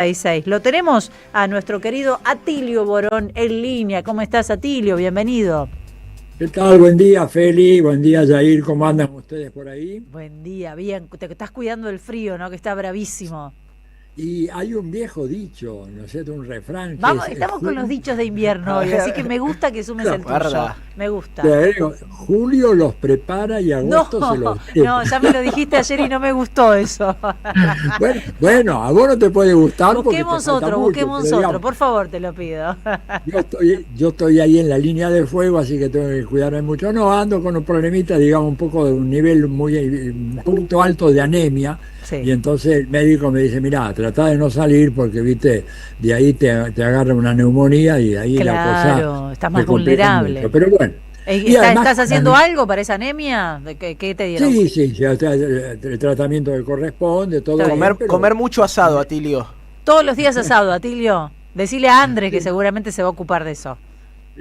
36. Lo tenemos a nuestro querido Atilio Borón en línea. ¿Cómo estás, Atilio? Bienvenido. ¿Qué tal? Buen día, Feli. Buen día, Yair. ¿Cómo andan ustedes por ahí? Buen día, bien. Te estás cuidando del frío, ¿no? Que está bravísimo. Y hay un viejo dicho, ¿no es cierto? Un refrán que Vamos, estamos con los dichos de invierno hoy, así que me gusta que sumes el tuyo. Me gusta. Julio los prepara y agosto No, se los no, ya me lo dijiste ayer y no me gustó eso. Bueno, a vos no te puede gustar. Busquemos otro, por favor, te lo pido. Yo estoy ahí en la línea de fuego, así que tengo que cuidarme mucho. No, ando con un problemita, digamos, un poco de un nivel un punto alto de anemia. Sí. Y entonces el médico me dice, mirá, trata de no salir porque, viste, de ahí te agarra una neumonía y de ahí la cosa... Claro, estás más vulnerable. Mucho. Pero bueno. ¿Estás haciendo algo para esa anemia? ¿Qué te dieron? Sí, el tratamiento que corresponde, todo bien, comer mucho asado, Atilio. Todos los días asado, Atilio. Decile a André que seguramente se va a ocupar de eso.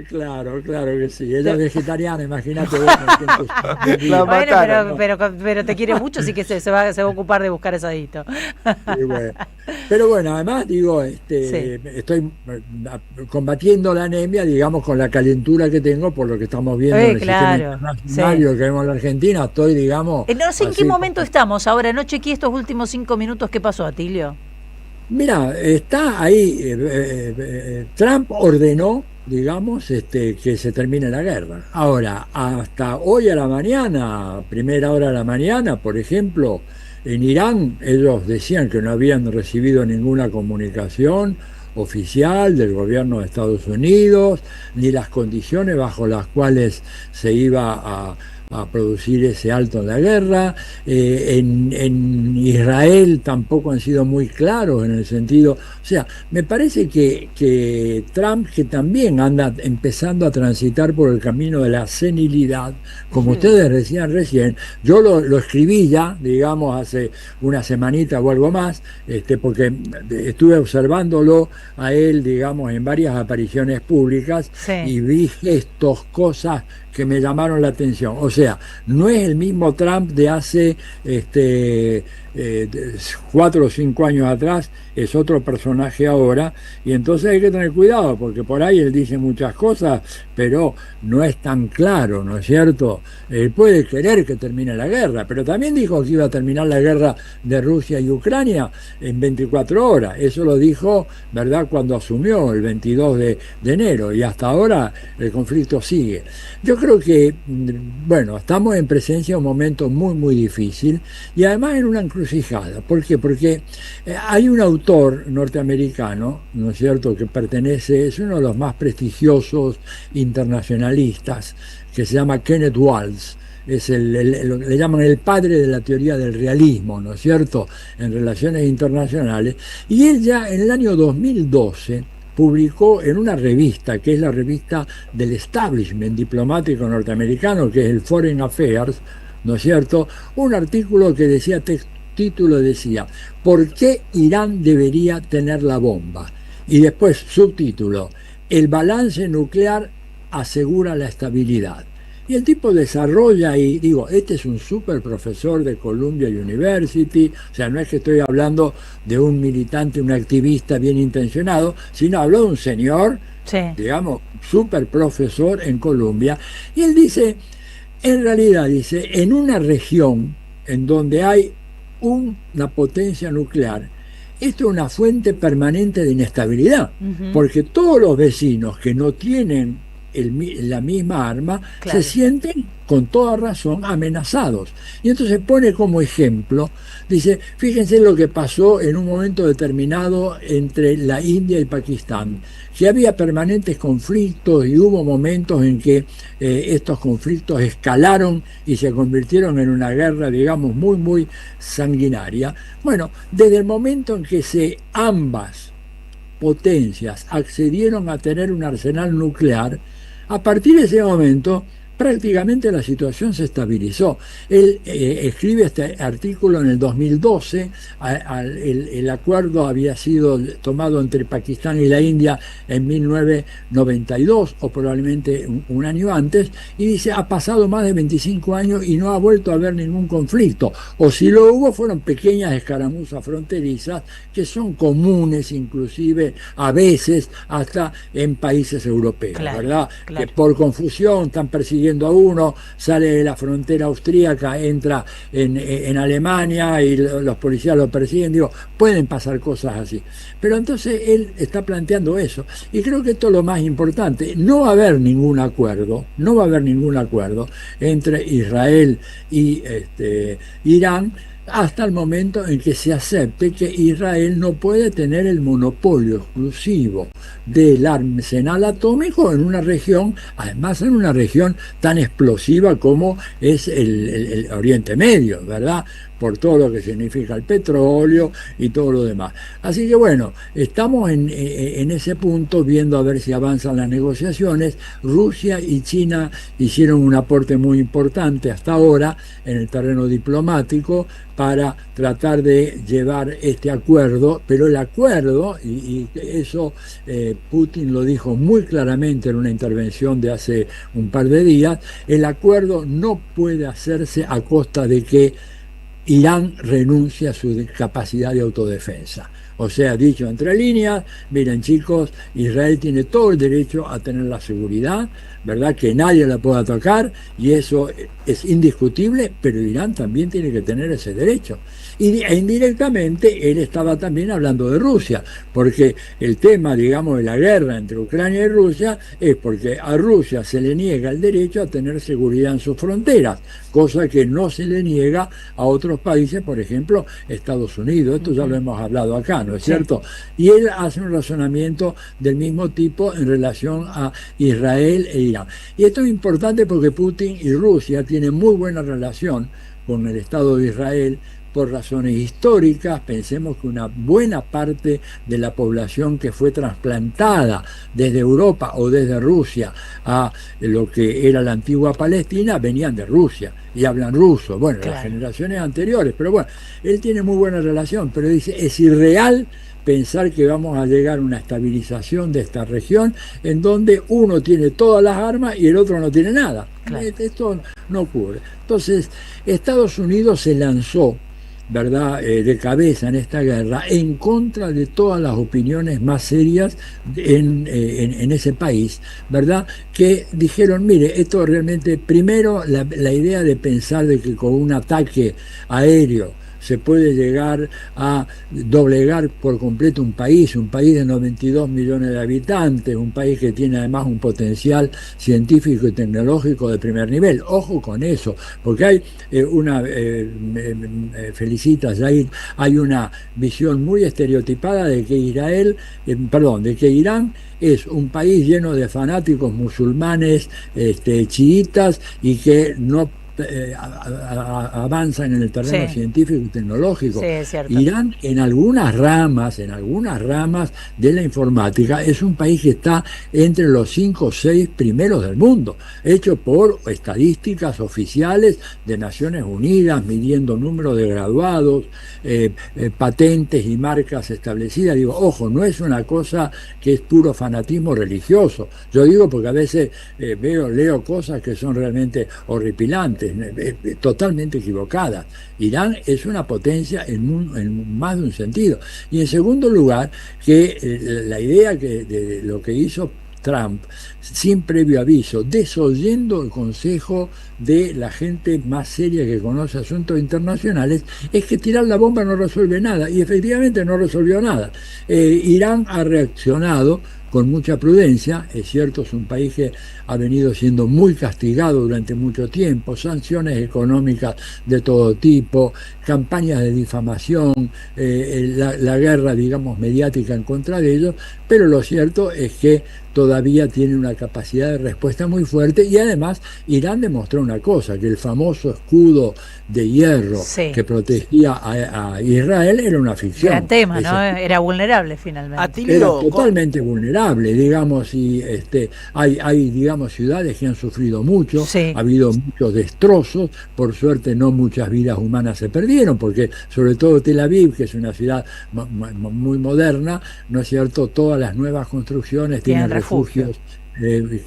Claro que sí. Ella es vegetariana, imagínate. Pero te quiere mucho, así que se va a ocupar de buscar asadito. Sí, bueno. Pero bueno, además digo, estoy combatiendo la anemia, digamos, con la calentura que tengo por lo que estamos viendo en el sistema internacional, lo que vemos en la Argentina. Estoy, digamos... No sé en qué momento estamos ahora. No chequeé estos últimos 5 minutos. ¿Qué pasó, Atilio? Mira, está ahí, Trump ordenó, digamos, que se termine la guerra. Ahora, hasta hoy a la mañana, primera hora de la mañana, por ejemplo, en Irán ellos decían que no habían recibido ninguna comunicación oficial del gobierno de Estados Unidos, ni las condiciones bajo las cuales se iba a producir ese alto en la guerra. En Israel tampoco han sido muy claros en el sentido, o sea, me parece que Trump, que también anda empezando a transitar por el camino de la senilidad, como ustedes decían recién, yo lo escribí ya, digamos, hace una semanita o algo más, porque estuve observándolo a él, digamos, en varias apariciones públicas, y vi estos cosas que me llamaron la atención. O sea, no es el mismo Trump de hace 4 o 5 años atrás, es otro personaje ahora, y entonces hay que tener cuidado, porque por ahí él dice muchas cosas, pero no es tan claro, ¿no es cierto? Él puede querer que termine la guerra, pero también dijo que iba a terminar la guerra de Rusia y Ucrania en 24 horas. Eso lo dijo, ¿verdad?, cuando asumió el 22 de enero, y hasta ahora el conflicto sigue. Yo creo que, bueno, estamos en presencia de un momento muy, muy difícil, y además en una encrucijada. ¿Por qué? Porque hay un autor norteamericano, ¿no es cierto?, que es uno de los más prestigiosos internacionalistas, que se llama Kenneth Waltz. Le llaman el padre de la teoría del realismo, ¿no es cierto?, en relaciones internacionales. Y él ya en el año 2012 publicó en una revista, que es la revista del establishment diplomático norteamericano, que es el Foreign Affairs, ¿no es cierto?, un artículo que decía, título decía, ¿por qué Irán debería tener la bomba? Y después, subtítulo, el balance nuclear asegura la estabilidad. Y el tipo desarrolla, y digo, este es un súper profesor de Columbia University, o sea, no es que estoy hablando de un militante, un activista bien intencionado, sino hablo de un señor, digamos, súper profesor en Columbia, y él dice, en realidad, dice, en una región en donde hay una potencia nuclear, esto es una fuente permanente de inestabilidad, porque todos los vecinos que no tienen la misma arma, se sienten con toda razón amenazados. Y entonces pone como ejemplo, dice, fíjense lo que pasó en un momento determinado entre la India y Pakistán, que había permanentes conflictos y hubo momentos en que estos conflictos escalaron y se convirtieron en una guerra, digamos, muy, muy sanguinaria. Bueno, desde el momento en que ambas potencias accedieron a tener un arsenal nuclear, a partir de ese momento prácticamente la situación se estabilizó. Él escribe este artículo en el 2012, el acuerdo había sido tomado entre Pakistán y la India en 1992, o probablemente un año antes, y dice, ha pasado más de 25 años y no ha vuelto a haber ningún conflicto, o si lo hubo fueron pequeñas escaramuzas fronterizas que son comunes inclusive a veces hasta en países europeos, claro, ¿verdad? Claro. Que por confusión están persiguiendo a uno, sale de la frontera austríaca, entra en Alemania y los policías lo persiguen, digo, pueden pasar cosas así. Pero entonces él está planteando eso, y creo que esto es lo más importante, no va a haber ningún acuerdo, entre Israel y Irán, hasta el momento en que se acepte que Israel no puede tener el monopolio exclusivo del arsenal atómico en una región, además en una región tan explosiva como es el Oriente Medio, ¿verdad? Por todo lo que significa el petróleo y todo lo demás. Así que bueno, estamos en ese punto viendo a ver si avanzan las negociaciones. Rusia y China hicieron un aporte muy importante hasta ahora en el terreno diplomático para tratar de llevar este acuerdo, pero el acuerdo, y eso Putin lo dijo muy claramente en una intervención de hace un par de días, el acuerdo no puede hacerse a costa de que Irán renuncia a su capacidad de autodefensa. O sea, dicho entre líneas, miren chicos, Israel tiene todo el derecho a tener la seguridad, ¿verdad? Que nadie la pueda tocar, y eso es indiscutible, pero Irán también tiene que tener ese derecho. E indirectamente él estaba también hablando de Rusia, porque el tema, digamos, de la guerra entre Ucrania y Rusia es porque a Rusia se le niega el derecho a tener seguridad en sus fronteras, cosa que no se le niega a otros países, por ejemplo, Estados Unidos. Esto ya lo hemos hablado acá, ¿no es cierto? Y él hace un razonamiento del mismo tipo en relación a Israel e Irán. Y esto es importante porque Putin y Rusia tienen muy buena relación con el Estado de Israel por razones históricas. Pensemos que una buena parte de la población que fue trasplantada desde Europa o desde Rusia a lo que era la antigua Palestina venían de Rusia y hablan ruso, bueno, claro, las generaciones anteriores, pero bueno, él tiene muy buena relación, pero dice, es irreal pensar que vamos a llegar a una estabilización de esta región en donde uno tiene todas las armas y el otro no tiene nada. Claro. Esto no ocurre. Entonces, Estados Unidos se lanzó, ¿verdad?, de cabeza en esta guerra en contra de todas las opiniones más serias en ese país, ¿verdad?, que dijeron, mire, esto realmente, primero la idea de pensar de que con un ataque aéreo se puede llegar a doblegar por completo un país de 92 millones de habitantes, un país que tiene además un potencial científico y tecnológico de primer nivel. Ojo con eso, porque hay felicita Jair, hay una visión muy estereotipada de que de que Irán es un país lleno de fanáticos musulmanes, chiitas, y que no avanzan en el terreno científico y tecnológico. Sí, es cierto. Irán en algunas ramas de la informática es un país que está entre los 5 o 6 primeros del mundo, hecho por estadísticas oficiales de Naciones Unidas, midiendo número de graduados, patentes y marcas establecidas. Digo, ojo, no es una cosa que es puro fanatismo religioso. Yo digo porque a veces leo cosas que son realmente horripilantes, totalmente equivocadas. Irán es una potencia en más de un sentido. Y en segundo lugar, que la idea de lo que hizo Trump, sin previo aviso, desoyendo el consejo de la gente más seria que conoce asuntos internacionales, es que tirar la bomba no resuelve nada, y efectivamente no resolvió nada. Irán ha reaccionado con mucha prudencia, es cierto, es un país que ha venido siendo muy castigado durante mucho tiempo, sanciones económicas de todo tipo, campañas de difamación, la guerra, digamos, mediática en contra de ellos, pero lo cierto es que todavía tiene una capacidad de respuesta muy fuerte, y además Irán demostró una cosa, que el famoso escudo de hierro que protegía a Israel era una ficción. Gran tema, ¿no? Era vulnerable finalmente. Era totalmente vulnerable. intolerable, digamos, y hay digamos ciudades que han sufrido mucho, Sí. ha habido muchos destrozos, por suerte no muchas vidas humanas se perdieron, porque sobre todo Tel Aviv, que es una ciudad muy moderna, ¿no es cierto? Todas las nuevas construcciones tienen refugio. refugios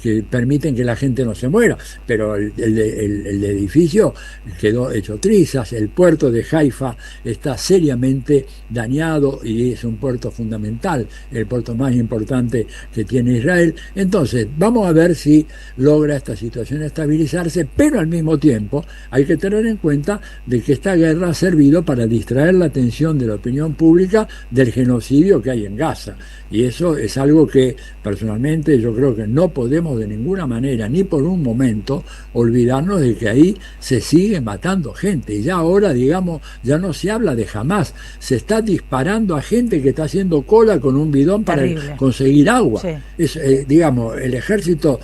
que permiten que la gente no se muera, pero el edificio quedó hecho trizas. El puerto de Haifa está seriamente dañado y es un puerto fundamental, el puerto más importante que tiene Israel. Entonces, vamos a ver si logra esta situación estabilizarse, pero al mismo tiempo hay que tener en cuenta de que esta guerra ha servido para distraer la atención de la opinión pública del genocidio que hay en Gaza. Y eso es algo que personalmente yo creo que no podemos de ninguna manera, ni por un momento, olvidarnos de que ahí se sigue matando gente. Y ya ahora, digamos, ya no se habla de Hamás, se está disparando a gente que está haciendo cola con un bidón para Terrible. conseguir agua. Sí. Digamos, el ejército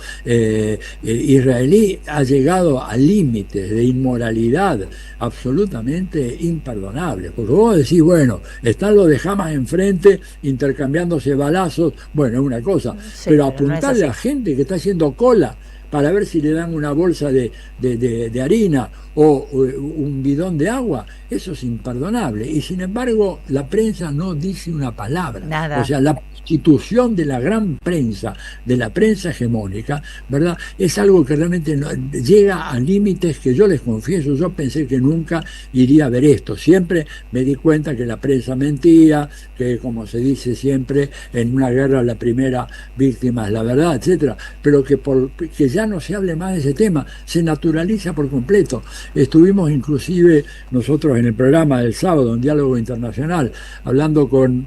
israelí ha llegado a límites de inmoralidad absolutamente imperdonables. Porque vos decís, bueno, están los de Hamas enfrente intercambiándose balazos, bueno, es una cosa, Sí, pero pero no es apuntarle así. a gente que está haciendo cola para ver si le dan una bolsa de harina o un bidón de agua, eso es imperdonable. Y sin embargo, la prensa no dice una palabra. Nada. O sea, la constitución de la gran prensa, de la prensa hegemónica, ¿verdad? Es algo que realmente llega a límites que yo les confieso, yo pensé que nunca iría a ver esto. Siempre me di cuenta que la prensa mentía, que como se dice siempre, en una guerra la primera víctima es la verdad, etcétera, pero que ya no se hable más de ese tema, se naturaliza por completo. Estuvimos inclusive nosotros en el programa del sábado, en Diálogo Internacional, hablando con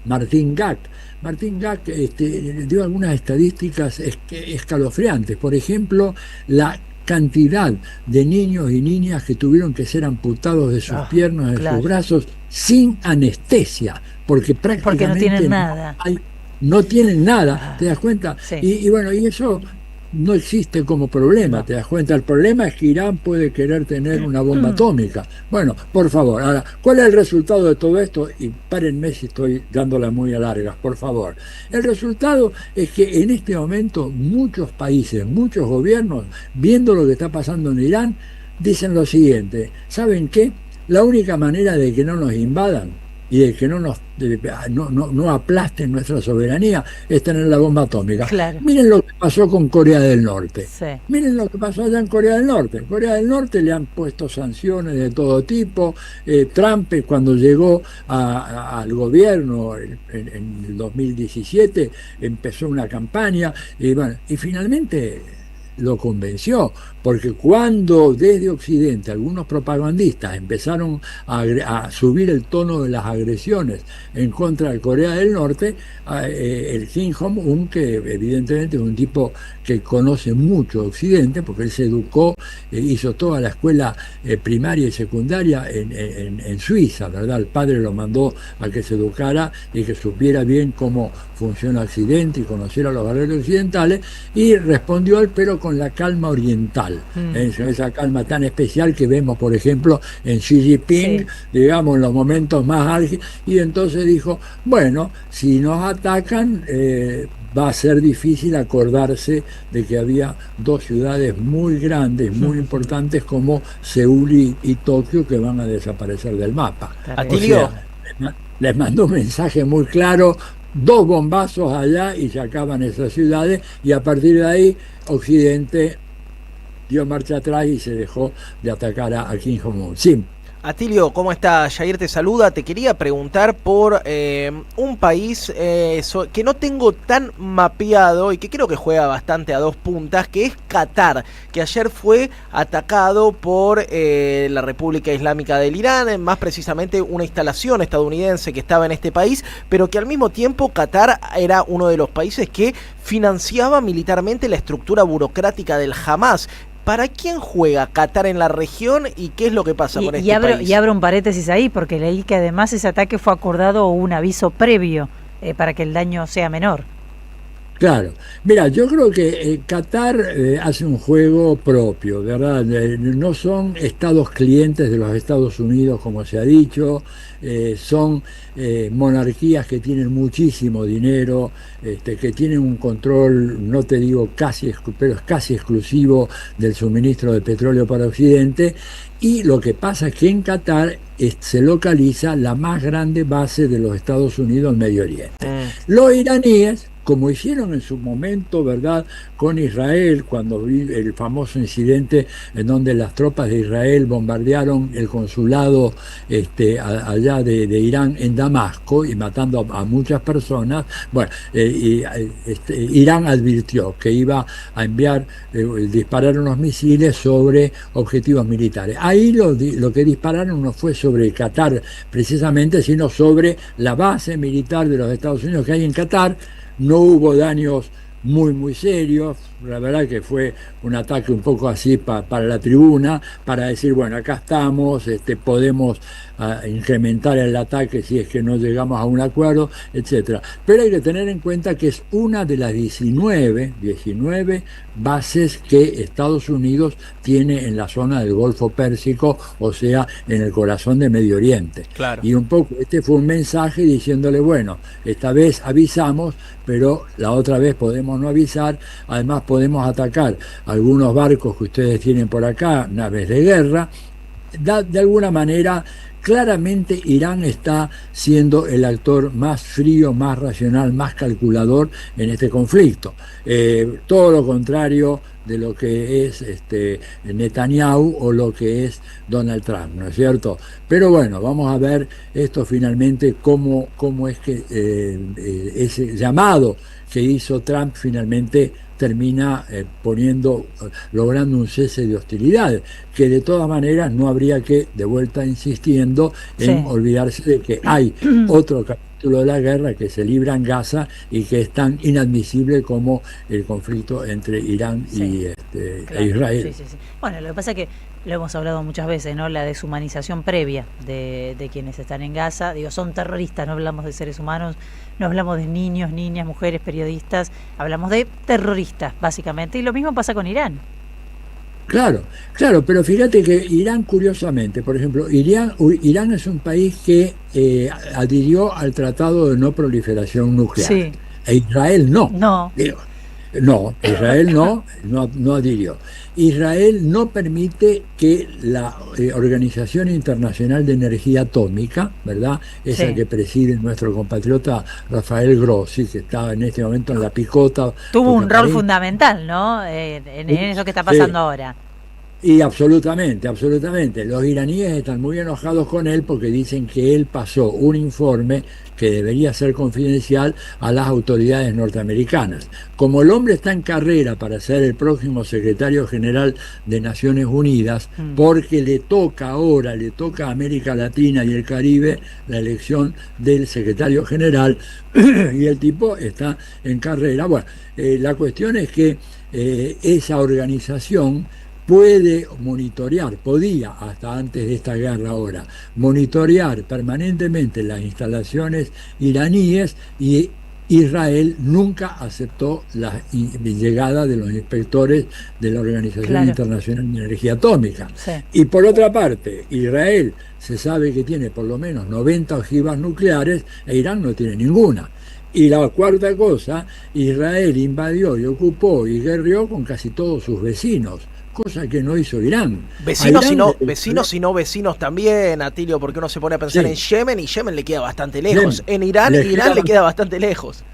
Martín Gack. Martín Gack dio algunas estadísticas escalofriantes. Por ejemplo, la cantidad de niños y niñas que tuvieron que ser amputados de sus piernas, de claro. sus brazos, sin anestesia, porque prácticamente no tienen nada. No tienen nada, ¿te das cuenta? Sí. Y bueno, y eso no existe como problema, ¿te das cuenta? El problema es que Irán puede querer tener una bomba atómica. Bueno, por favor, ahora, ¿cuál es el resultado de todo esto? Y párenme si estoy dándola muy a largas, por favor. El resultado es que en este momento muchos países, muchos gobiernos, viendo lo que está pasando en Irán, dicen lo siguiente: ¿saben qué? La única manera de que no nos invadan y de que no aplasten nuestra soberanía es tener la bomba atómica. Claro. Miren lo que pasó con Corea del Norte. Sí. Miren lo que pasó allá en Corea del Norte. En Corea del Norte le han puesto sanciones de todo tipo. Trump, cuando llegó al gobierno en el 2017, empezó una campaña y finalmente lo convenció, porque cuando desde Occidente algunos propagandistas empezaron a subir el tono de las agresiones en contra de Corea del Norte, el Kim Jong-un, que evidentemente es un tipo que conoce mucho Occidente, porque él se educó, hizo toda la escuela primaria y secundaria en Suiza, ¿verdad? El padre lo mandó a que se educara y que supiera bien cómo funciona Occidente y conociera los valores occidentales, y respondió él, pero con la calma oriental, esa calma tan especial que vemos, por ejemplo, en Xi Jinping, digamos, en los momentos más álgidos, y entonces dijo, bueno, si nos atacan, va a ser difícil acordarse de que había dos ciudades muy grandes, muy importantes como Seúl y Tokio, que van a desaparecer del mapa. Atilio, o sea, les mandó un mensaje muy claro: 2 bombazos allá y se acaban esas ciudades, y a partir de ahí Occidente dio marcha atrás y se dejó de atacar a Kim Jong-un. Sí. Atilio, ¿cómo está? Jair te saluda. Te quería preguntar por un país que no tengo tan mapeado y que creo que juega bastante a 2 puntas, que es Qatar, que ayer fue atacado por la República Islámica del Irán, más precisamente una instalación estadounidense que estaba en este país, pero que al mismo tiempo Qatar era uno de los países que financiaba militarmente la estructura burocrática del Hamás. ¿Para quién juega Qatar en la región y qué es lo que pasa con este país? Y abro un paréntesis ahí, porque leí que además ese ataque fue acordado o un aviso previo para que el daño sea menor. Claro, mira, yo creo que Qatar hace un juego propio, ¿verdad? No son estados clientes de los Estados Unidos, como se ha dicho, son monarquías que tienen muchísimo dinero, que tienen un control, no te digo casi, pero es casi exclusivo del suministro de petróleo para Occidente, y lo que pasa es que en Qatar se localiza la más grande base de los Estados Unidos en Medio Oriente. Los iraníes, como hicieron en su momento, ¿verdad?, con Israel, cuando vi el famoso incidente en donde las tropas de Israel bombardearon el consulado allá de Irán en Damasco y matando a muchas personas. Bueno, Irán advirtió que iba a disparar unos misiles sobre objetivos militares. Ahí lo que dispararon no fue sobre Qatar precisamente, sino sobre la base militar de los Estados Unidos que hay en Qatar. No hubo daños muy serios, la verdad que fue un ataque un poco así para la tribuna, para decir, bueno, acá estamos, podemos incrementar el ataque si es que no llegamos a un acuerdo, etcétera. Pero hay que tener en cuenta que es una de las 19 bases que Estados Unidos tiene en la zona del Golfo Pérsico, o sea, en el corazón de Medio Oriente. Claro. Y un poco fue un mensaje diciéndole, bueno, esta vez avisamos, pero la otra vez podemos no avisar, además podemos atacar algunos barcos que ustedes tienen por acá, naves de guerra. De alguna manera, claramente Irán está siendo el actor más frío, más racional, más calculador en este conflicto. Todo lo contrario de lo que es Netanyahu o lo que es Donald Trump, ¿no es cierto? Pero bueno, vamos a ver esto finalmente, cómo es que ese llamado que hizo Trump finalmente termina logrando un cese de hostilidades, que de todas maneras no habría que, de vuelta insistiendo, en olvidarse de que hay otro capítulo de la guerra que se libra en Gaza y que es tan inadmisible como el conflicto entre Irán e Israel. Sí. Bueno, lo que pasa es que lo hemos hablado muchas veces, ¿no? La deshumanización previa de quienes están en Gaza. Digo, son terroristas, no hablamos de seres humanos, no hablamos de niños, niñas, mujeres, periodistas, hablamos de terroristas, básicamente. Y lo mismo pasa con Irán. Claro, pero fíjate que Irán, curiosamente, por ejemplo, Irán es un país que adhirió al Tratado de No Proliferación Nuclear. Sí. E Israel no. No. No, Israel no adhirió. Israel no permite que la Organización Internacional de Energía Atómica, ¿verdad? Esa que preside nuestro compatriota Rafael Grossi, que está en este momento en la picota. Tuvo un rol fundamental, ¿no? En eso que está pasando ahora. Y absolutamente. Los iraníes están muy enojados con él porque dicen que él pasó un informe que debería ser confidencial a las autoridades norteamericanas. Como el hombre está en carrera para ser el próximo secretario general de Naciones Unidas, porque le toca a América Latina y el Caribe la elección del secretario general, y el tipo está en carrera. Bueno, la cuestión es que esa organización podía hasta antes de esta guerra ahora, monitorear permanentemente las instalaciones iraníes, y Israel nunca aceptó la llegada de los inspectores de la Organización Internacional de Energía Atómica. Sí. Y por otra parte, Israel se sabe que tiene por lo menos 90 ojivas nucleares e Irán no tiene ninguna. Y la cuarta cosa, Israel invadió y ocupó y guerreó con casi todos sus vecinos, cosa que no hizo Irán. Vecinos y no vecinos también, Atilio, porque uno se pone a pensar en Yemen, y Yemen le queda bastante lejos. En Irán le queda bastante lejos.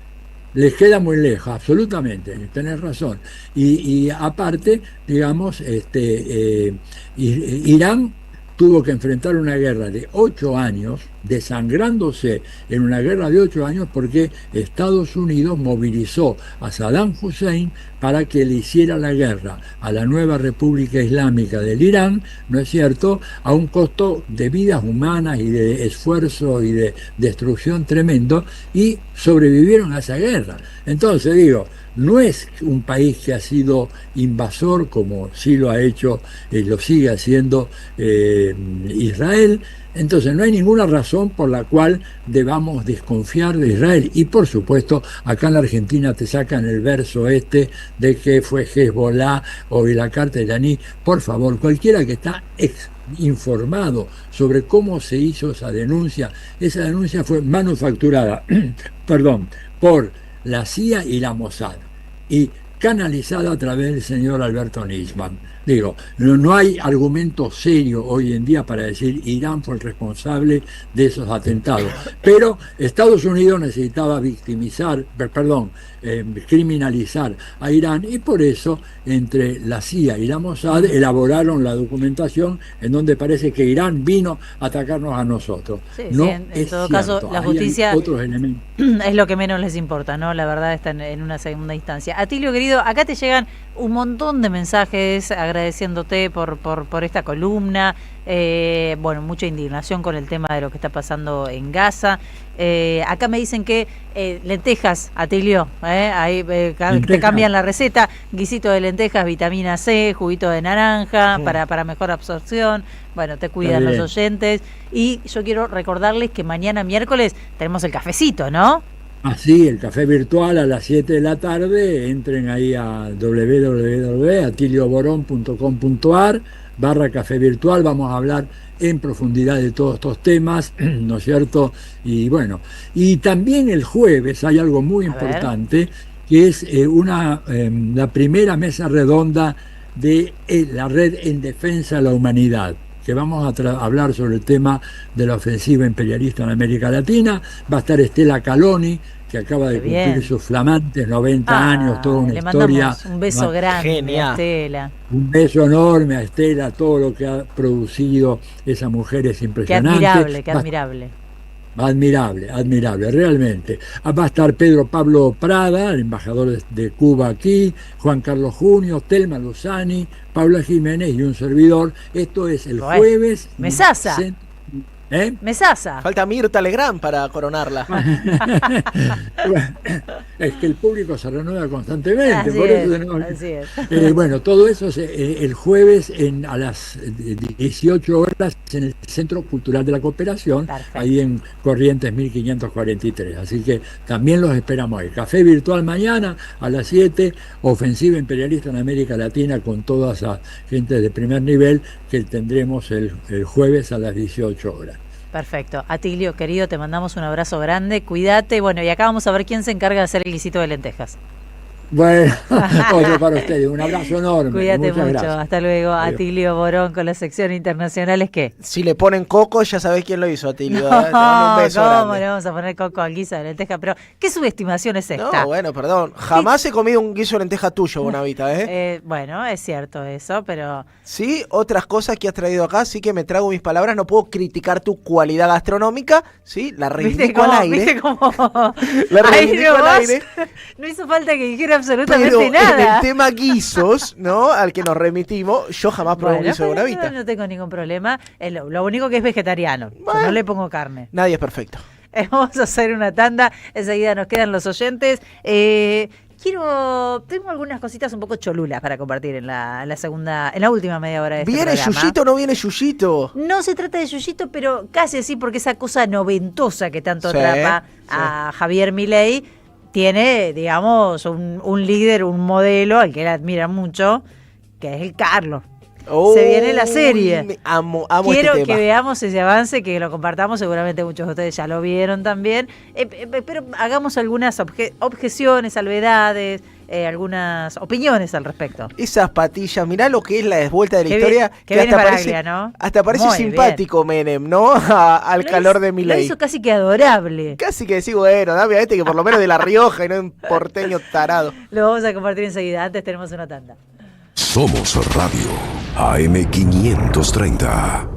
Les queda muy lejos, absolutamente, tenés razón. Y aparte, digamos, Irán tuvo que enfrentar una guerra de 8 años, desangrándose en una guerra de 8 años, porque Estados Unidos movilizó a Saddam Hussein para que le hiciera la guerra a la nueva República Islámica del Irán, ¿no es cierto?, a un costo de vidas humanas y de esfuerzo y de destrucción tremendo, y sobrevivieron a esa guerra. Entonces, digo, no es un país que ha sido invasor, como sí lo ha hecho, lo sigue haciendo Israel, Entonces no hay ninguna razón por la cual debamos desconfiar de Israel. Y por supuesto, acá en la Argentina te sacan el verso este de que fue Hezbollah o la carta iraní. Por favor, cualquiera que está informado sobre cómo se hizo esa denuncia fue manufacturada perdón, por la CIA y la Mossad y canalizada a través del señor Alberto Nisman. Digo, no hay argumento serio hoy en día para decir Irán fue el responsable de esos atentados, pero Estados Unidos necesitaba criminalizar a Irán, y por eso entre la CIA y la Mossad elaboraron la documentación en donde parece que Irán vino a atacarnos a nosotros. Sí, no, sí, en todo caso la justicia hay otros elementos. Es lo que menos les importa, ¿no? La verdad está en una segunda instancia. Atilio, querido, acá te llegan un montón de mensajes agradeciéndote por esta columna. Bueno, mucha indignación con el tema de lo que está pasando en Gaza. Acá me dicen que lentejas, Atilio, ahí te cambian la receta, guisito de lentejas, vitamina C, juguito de naranja, para mejor absorción. Bueno, te cuidan los oyentes. Y yo quiero recordarles que mañana miércoles tenemos el cafecito, ¿no? Así, el café virtual a las 7 de la tarde. Entren ahí a www.atilioborón.com.ar/café virtual. Vamos a hablar en profundidad de todos estos temas, ¿no es cierto? Y bueno, y también el jueves hay algo muy importante, que es la primera mesa redonda de la Red en Defensa de la Humanidad, que vamos a hablar sobre el tema de la ofensiva imperialista en América Latina. Va a estar Estela Caloni, que acaba de cumplir sus flamantes 90 años, toda una historia. Un beso grande, genial. A Estela. Un beso enorme a Estela, todo lo que ha producido esa mujer es impresionante. Qué admirable. Admirable, realmente. Va a estar Pedro Pablo Prada, el embajador de Cuba aquí, Juan Carlos Junio, Telma Luzani, Paula Jiménez y un servidor. Esto es el jueves. Mesaza. Mesaza. Falta Mirta Legrand para coronarla. Es que el público se renueva constantemente. Así por es, eso tenemos... así es. Bueno, todo eso es el jueves a las 18 horas en el Centro Cultural de la Cooperación. Perfecto. Ahí en Corrientes 1543. Así que también los esperamos ahí. Café virtual mañana a las 7, ofensiva imperialista en América Latina con toda esa gente de primer nivel que tendremos el jueves a las 18 horas. Perfecto. Atilio, querido, te mandamos un abrazo grande, cuídate. Bueno, y acá vamos a ver quién se encarga de hacer el guisito de lentejas. Bueno, otro para ustedes, un abrazo enorme. Cuídate mucho, gracias. Hasta luego. Adiós. Atilio Borón con la sección internacionales, ¿qué? Si le ponen coco, ya sabés quién lo hizo, Atilio. No, Te mando un beso ¿cómo grande. le vamos a poner coco al guiso de lenteja? Pero, ¿qué subestimación es esta? No, bueno, perdón. Jamás he comido un guiso de lenteja tuyo, Bonavita, Bueno, es cierto eso, pero... Sí, otras cosas que has traído acá, sí que me trago mis palabras, no puedo criticar tu cualidad gastronómica, ¿sí? La reivindico al aire. ¿Viste cómo? La reivindico al aire. No hizo falta que dijera absolutamente Pero nada. en el tema guisos, ¿no? Al que nos remitimos, yo jamás probé un guiso de Bonavita. No tengo ningún problema. Lo único que es vegetariano. Bueno, yo no le pongo carne. Nadie es perfecto. Vamos a hacer una tanda. Enseguida nos quedan los oyentes. Tengo algunas cositas un poco cholulas para compartir en la última media hora de este ¿Viene programa. Yuyito o no viene Yuyito? No se trata de Yuyito, pero casi así, porque esa cosa noventosa que tanto atrapa a Javier Milei tiene, digamos, un líder, un modelo al que él admira mucho, que es el Carlos. Se viene la serie. Amo Quiero este tema. que veamos ese avance, que lo compartamos, seguramente muchos de ustedes ya lo vieron también, pero hagamos algunas objeciones, salvedades, algunas opiniones al respecto. Esas patillas, mirá lo que es la desvuelta de la Que historia. que viene hasta Baraglia, ¿no? Hasta parece Muy simpático Menem, ¿no? Al calor de Lo Milei. hizo casi que adorable. Casi que decís, bueno, dame a este que por lo menos de La Rioja y no un porteño tarado. Lo vamos a compartir enseguida. Antes tenemos una tanda. Somos Radio AM 530.